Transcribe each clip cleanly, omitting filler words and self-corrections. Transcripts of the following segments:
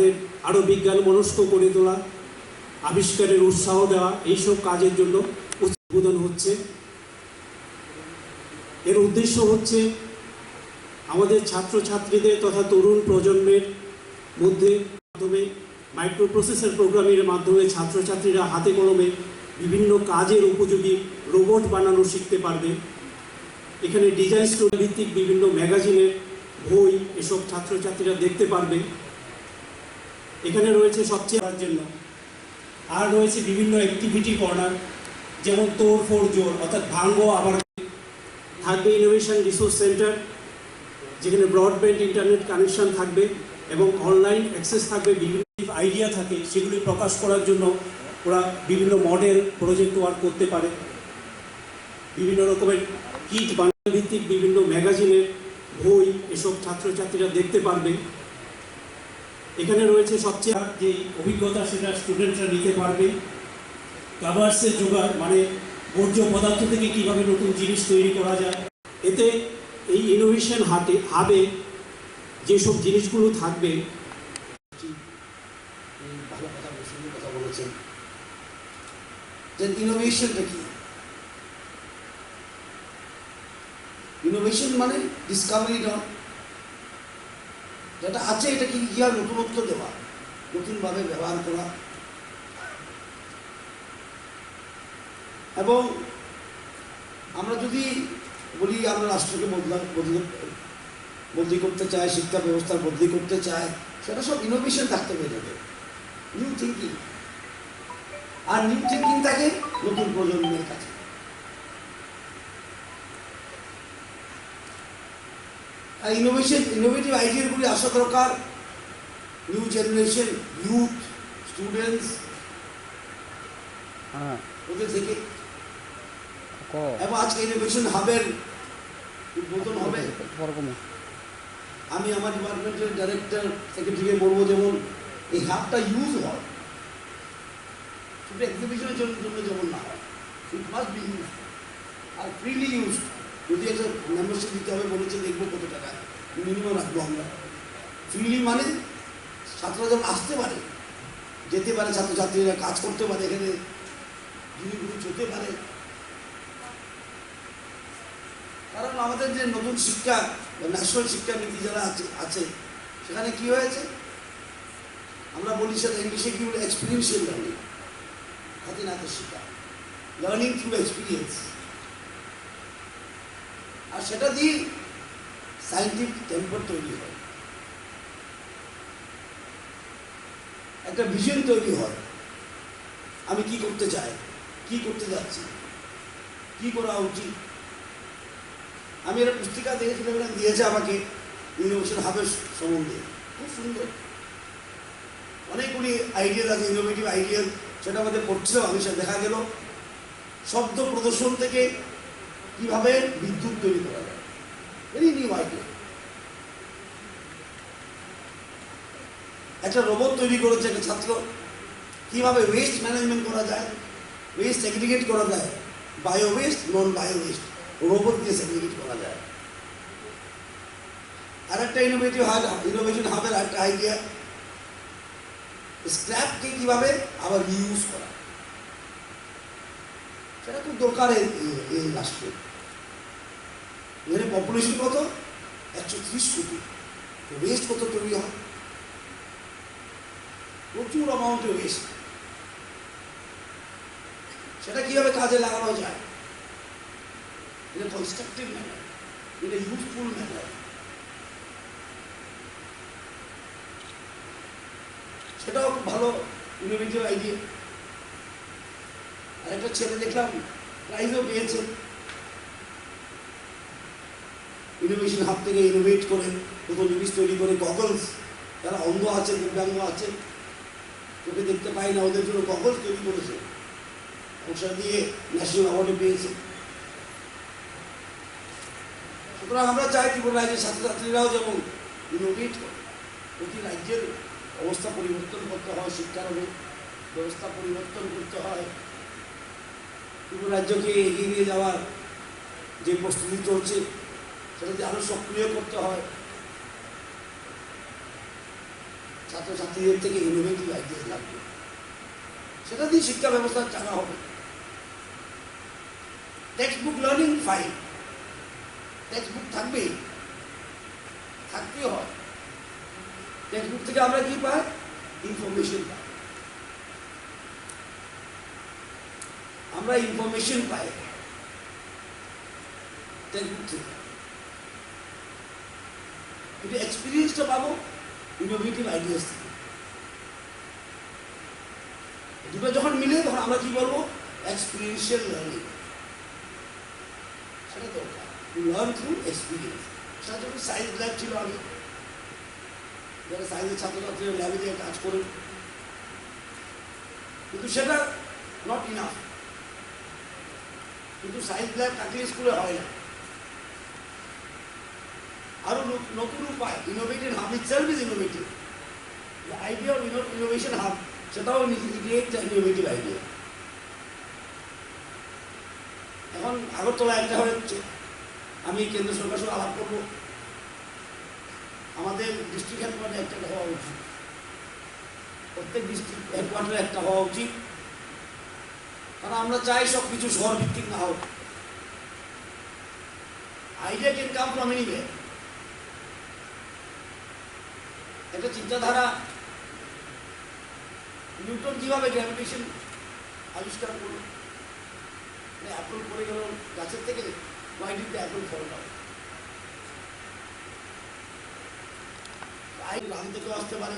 তাদের আরও বিজ্ঞান মনস্ক করে তোলা, আবিষ্কারের উৎসাহ দেওয়া, এইসব কাজের জন্য উদ্বোধন হচ্ছে। এর উদ্দেশ্য হচ্ছে আমাদের ছাত্রছাত্রীদের তথা তরুণ প্রজন্মের মধ্যে মাধ্যমে মাইক্রো প্রসেসর প্রোগ্রামিংয়ের মাধ্যমে ছাত্রছাত্রীরা হাতে কলমে বিভিন্ন কাজের উপযোগী রোবট বানানো শিখতে পারবে। এখানে ডিজাইন স্টোরি ভিত্তিক বিভিন্ন ম্যাগাজিনের বই এসব ছাত্রছাত্রীরা দেখতে পারবে। এখানে রয়েছে সবচেয়ে করার জন্য, আর রয়েছে বিভিন্ন অ্যাক্টিভিটি কর্নার, যেমন তোড় ফোড় জোর অর্থাৎ ভাঙ্গো আবার। থাকবে ইনোভেশন রিসোর্স সেন্টার, যেখানে ব্রডব্যান্ড ইন্টারনেট কানেকশন থাকবে এবং অনলাইন অ্যাক্সেস থাকবে। বিভিন্ন আইডিয়া থাকে সেগুলি প্রকাশ করার জন্য ওরা বিভিন্ন মডেল প্রজেক্ট ওয়ার্ক করতে পারে। বিভিন্ন রকমের কিট বানানো ভিত্তিক বিভিন্ন ম্যাগাজিনের বই এসব ছাত্রছাত্রীরা দেখতে পারবে। এখানে রয়েছে সবচেয়ে যে অভিজ্ঞতা, সেটা স্টুডেন্টরা নিতে পারবে। কাভার্সের জোগাড়, মানে বর্জ্য পদার্থ থেকে কীভাবে নতুন জিনিস তৈরি করা যায়। এতে এই ইনোভেশন হাবে যেসব জিনিসগুলো থাকবে, ভালো কথা বলেছেন যে ইনোভেশনটা কি। ইনোভেশন মানে ডিসকাভারি নয়, যেটা আছে এটাকে কীভাবে নতুনত্ব দেওয়া, নতুনভাবে ব্যবহার করা। এবং আমরা যদি বলি আমরা রাষ্ট্রকে বদলি করতে চাই, শিক্ষা ব্যবস্থা বদলি করতে চাই, সেটা সব ইনোভেশন থাকতে পেরে যাবে, নিউ থিঙ্কিং। আর নিউ থিঙ্কিং থাকে নতুন প্রজন্মের কাছে। আর ইনোভেটিভ আইডিয়াগুলি আসা দরকার নিউ জেনারেশন, ইউথ, স্টুডেন্টস, ওদের থেকে। এবং আজকে ইনোভেশন হাবের উদ্বোধন হবে। আমি আমার ডিপার্টমেন্টের ডাইরেক্টর সেক্রেটারিকে বলবো, যেমন এই হাবটা ইউজ হয়, শুধু এক্সিবিশনের জন্য যেমন না হয়, ইট মাস্ট বি ইউজ আর ফ্রিলি ইউজ। যদি একটা মেম্বারশিপ দিতে হবে বলেছে, দেখবো কত টাকা মিনিমাম রাখবো আমরা। ফ্রিলি মানে ছাত্ররা যেমন আসতে পারে, যেতে পারে, ছাত্রছাত্রীরা কাজ করতে পারে, এখানে জিনিসগুলো চলতে পারে। কারণ আমাদের যে নতুন শিক্ষা, ন্যাশনাল শিক্ষা নীতি যারা আছে সেখানে কি হয়েছে, আমরা বলি সেটা ইংলিশে কি বলে, এক্সপিরিয়েন্সিয়াল লার্নিং, হাতে নাতে শেখা, লার্নিং থ্রু এক্সপিরিয়েন্স। আর সেটা দিয়ে সায়েন্টিফিক টেম্পার তৈরি হয়, একটা ভিশন তৈরি হয়, আমি কি করতে চাই, কি করতে যাচ্ছি, কি করা উচিত। আমি একটা পুস্তিকা দেখেছিলাম, এটা দিয়েছে আমাকে ইনোভেশন হাবের সম্বন্ধে, খুব সুন্দর, অনেকগুলি আইডিয়া আছে, ইনোভেটিভ আইডিয়া। সেটা আমাদের পড়ছিলাম, আমি সেটা দেখা গেল শব্দ প্রদর্শন থেকে কিভাবে বিদ্যুৎ তৈরি করা যায়, ভেরি নিউ আইডিয়া। একটা রোবট তৈরি করেছে একটা ছাত্র, কিভাবে ওয়েস্ট ম্যানেজমেন্ট করা যায়, ওয়েস্ট সেগ্রিগেট করা যায়, বায়ো ওয়েস্ট, নন বায়ো ওয়েস্ট, রোবট দিয়ে সেগ্রিগেট করা যায়। আর একটা ইনোভেশন হাবের একটা আইডিয়া, স্ক্র্যাপকে কিভাবে আবার রিউজ করা, সেটা খুব দরকার এই রাষ্ট্রে। এখানে পপুলেশন কত, 130 কোটি, ওয়েস্ট কত তৈরি হয়, প্রচুর অ্যামাউন্টে ওয়েস্ট। সেটা কিভাবে কাজে লাগানো যায়, এটা কনস্ট্রাকটিভ ম্যানার, এটা ইউজফুল ম্যানার, সেটাও খুব ভালো ইনোভেটিভ আইডিয়া। আর একটা ছেলে দেখলাম প্রাইজও পেয়েছে, ইনোভেশন হাব থেকে ইনোভেট করে নতুন জিনিস তৈরি করে। গগলস, যারা অন্ধ আছে, দিব্যাঙ্গ আছে, চোখে দেখতে পাই না, ওদের জন্য গগলস তৈরি করেছে, এবং সেটা দিয়ে ন্যাশনাল অ্যাওয়ার্ডে পেয়েছে। সুতরাং আমরা চাই ত্রিপুরা রাজ্যের ছাত্রছাত্রীরাও যেমন ইনোভেট করে, প্রতি রাজ্যের অবস্থা পরিবর্তন করতে হয়, শিক্ষার ব্যবস্থা পরিবর্তন করতে হয়, ত্রিপুরা রাজ্যকে এগিয়ে নিয়ে যাওয়ার যে প্রস্তুতি চলছে সেটাতে আরও সক্রিয় করতে হয়। ছাত্রছাত্রীদের থেকে ইনোভেটিভ আইডিয়া লাগবে, সেটা দিয়ে শিক্ষা ব্যবস্থা চাঙা হবে। Text book learning fine, text book থাকবেই, থাকতেই হয়। টেক্সট বুক থেকে আমরা কি পাই? ইনফরমেশন পাই, আমরা ইনফরমেশন পাই টেক্সট বুক থেকে। কিন্তু এক্সপিরিয়েন্সটা পাবো ইনোভেটিভ আইডিয়াস থেকে। দুটো যখন মিলে তখন আমরা কি বলবো? Experiential learning. সেটা দরকার, লার্ন থ্রু এক্সপিরিয়েন্স। সেটা যখন সায়েন্স ল্যাব ছিল আগে, যারা সায়েন্সের ছাত্রছাত্রীরা ল্যাবে দিয়ে কাজ করে, কিন্তু সেটা নট ইনাফ। কিন্তু সায়েন্স ল্যাব থাকলে স্কুলে হয় না, আরো নতুন উপায়, innovative hub itself is innovative. The idea of innovation hub, সেটাও নিজে একটা ইনোভেটিভ আইডিয়া। এখন আগরতলা একটা হচ্ছে, আমি কেন্দ্র সরকার সঙ্গে আলাপ করবো, আমাদের ডিস্ট্রিক্ট হেডকোয়ার্টারে একটা হওয়া উচিত, প্রত্যেক ডিস্ট্রিক্ট হেডকোয়ার্টারে একটা হওয়া উচিত। কারণ আমরা চাই সব কিছু শহর ভিত্তিক না হোক। Idea can come from anywhere. একটা চিন্তাধারা, নিউটন কিভাবে গ্র্যাভিটেশন আবিষ্কার করল? অ্যাপল পড়ে গেল গাছের থেকে, why did the apple fall down? গ্রাম থেকে আসতে পারে,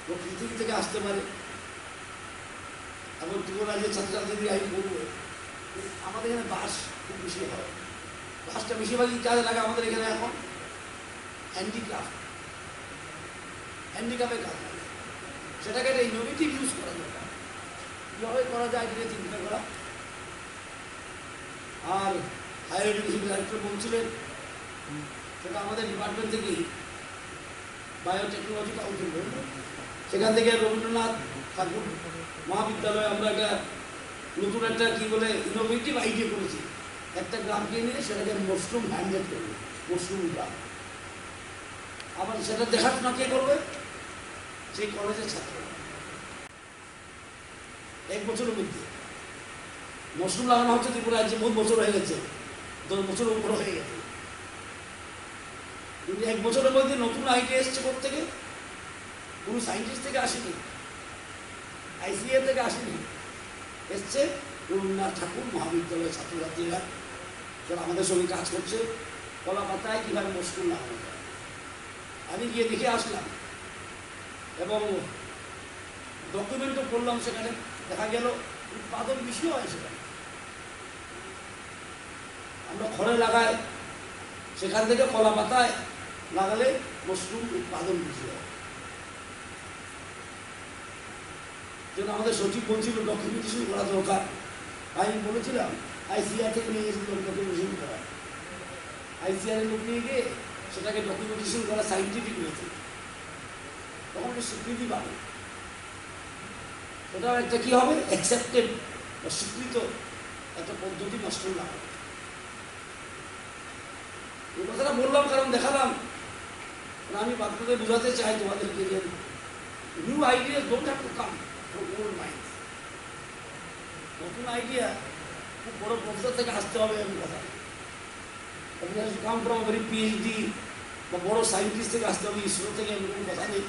পৃথিবী থেকে আসতে পারে। এবং যুবরাজের ছাত্রছাত্রীদের আমি বলবো, আমাদের এখানে বাস খুব বেশি হয়। বাসটা বেশিরভাগই কাজে লাগে আমাদের এখানে এখন হ্যান্ডিক্রাফট, হ্যান্ডিক্রাফের কাজ লাগে। সেটাকে একটা ইনোভেটিভ ইউজ করা দরকার। কীভাবে করা যায় এটা চিন্তা করা। আর হায়ার এডুকেশন ডাইরেক্টর বলছিলেন, সেটা আমাদের ডিপার্টমেন্ট থেকেই বায়োটেকনোলজি কাউন্সিল, সেখান থেকে রবীন্দ্রনাথ ঠাকুর মহাবিদ্যালয়ে আমরা একটা নতুন একটা কী বলে ইনোভেটিভ আইডিয়া করেছি। একটা গ্রামকে নিয়ে সেটাকে মশরুম হ্যান্ডেল করবে, মশরুম গ্রাম। আবার সেটা দেখাশোনা কে করবে? সেই কলেজের ছাত্র। 1 বছরের মধ্যে মশরুম লাগানো হচ্ছে ত্রিপুরা রাজ্যে, বহুত বছর হয়ে গেছে, 10 বছরের উপর হয়ে গেছে। কিন্তু 1 বছরের মধ্যে নতুন আইডিয়া এসছে থেকে, কোনো সায়েন্টিস্ট থেকে আসেনি, আইসিএ থেকে আসেনি, এসছে রবীন্দ্রনাথ ঠাকুর মহাবিদ্যালয়ের ছাত্রছাত্রীরা, যারা আমাদের সঙ্গে কাজ করছে, কলা পাতায় কীভাবে মশরুম লাগানো যায়। আমি গিয়ে দেখে আসলাম এবং ডকুমেন্টও করলাম। সেখানে দেখা গেল উৎপাদন বেশি হয়। সেখানে আমরা খড়ে লাগাই, সেখান থেকে কলা পাতায় লাগালে মশরুম উৎপাদন বেশি হয়। যেন আমাদের সচিব বলছিল ডকুমেন্টেশন করা দরকার। আমি বলেছিলাম আইসিআর থেকে নিয়ে গেছিলাম ডকুমেন্টেশন করা। আইসিআরের লোক নিয়ে গিয়ে সেটাকে ডকুমেন্টেশন করা সাইন্টিফিক হয়েছে, তখন স্বীকৃতি পাবে। ওটাও একটা কী হবে? অ্যাকসেপ্টেড বা স্বীকৃত একটা পদ্ধতি মাস্টার না হবে। এই কথাটা বললাম কারণ দেখালাম, আমি বাচ্চাদের বোঝাতে চাই তোমাদেরকে যে new idea don't have to come from old minds. নতুন আইডিয়া খুব বড় প্রফেসর থেকে আসতে হবে এমন কথা, কাম ফ্রম ভেরি পিএইচডি বা বড় সায়েন্টিস্ট থেকে আসতে হবে, ইসরো থেকে এমন কোনো কথা নেই।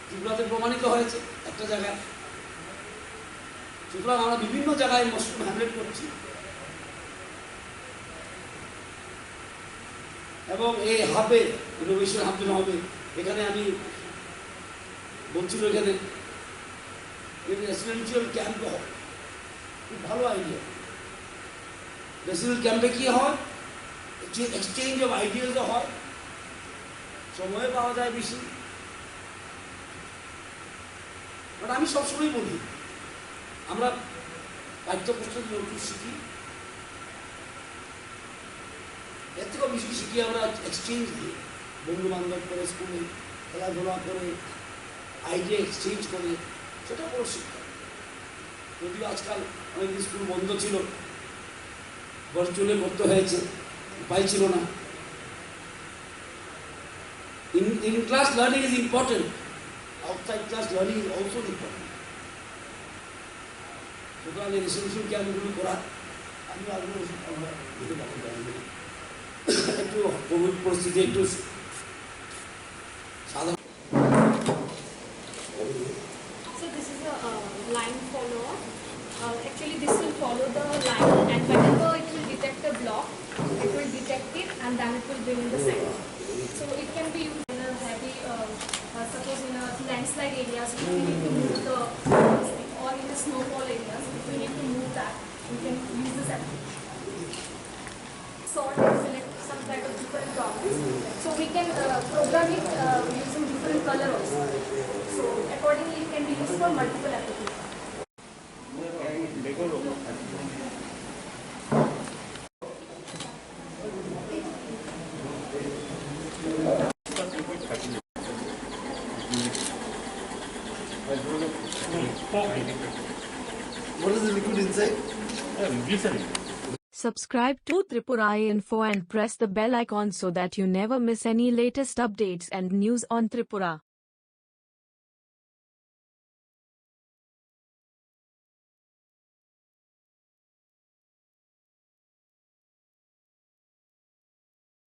ত্রিপুরাতে প্রমাণিত হয়েছে একটা জায়গায়। সুতরাং আমরা বিভিন্ন জায়গায় মশরুম হ্যান্ডেল করছি এবং এই হাবে ইনোভেশন হাব যেন হবে। এখানে আমি বলছিল, এখানে রেসিডেন্সিয়াল ক্যাম্প হবে, খুব ভালো আইডিয়া। রেসিডেন্সিয়াল ক্যাম্পে কী হয়? এক্সচেঞ্জ অফ আইডিয়াসও হয়, সময় পাওয়া যায় বেশি। বাট আমি সবসময় বলি, আমরা পাঠ্যপুস্তক নতুন শিখি, এর থেকেও বেশি শিখি আমরা এক্সচেঞ্জ দিয়ে, বন্ধু বান্ধব করে, স্কুলে খেলাধুলা করে, আইডিয়া এক্সচেঞ্জ করে, সেটা বড় শিক্ষা। যদিও আজকাল অনেকদিন স্কুল বন্ধ ছিল, ভার্চুয়ালি করতে হয়েছে, উপায় ছিল না। In class learning is important. Outside class learning is also important. সুতরাং এই রেসলিউশন ক্যাম্পগুলো করা আমি আগ্রহ আমরা দিতে পারি একটু কোভিড পরিস্থিতি একটু সাধারণ। So this is a line follower. Actually this will follow the line, and whenever it will detect a block, it will detect it and then it will bring in the center. So it can be used in a heavy, suppose in a landslide areas, if we need to move the, or in the snowfall areas, if we need to move that, we can use this application. Sort and select some kind of different problems. So we can program it using different color also. So accordingly it can be used for multiple applications. What is the liquid inside? Subscribe to Tripura Info and press the bell icon so that you never miss any latest updates and news on Tripura.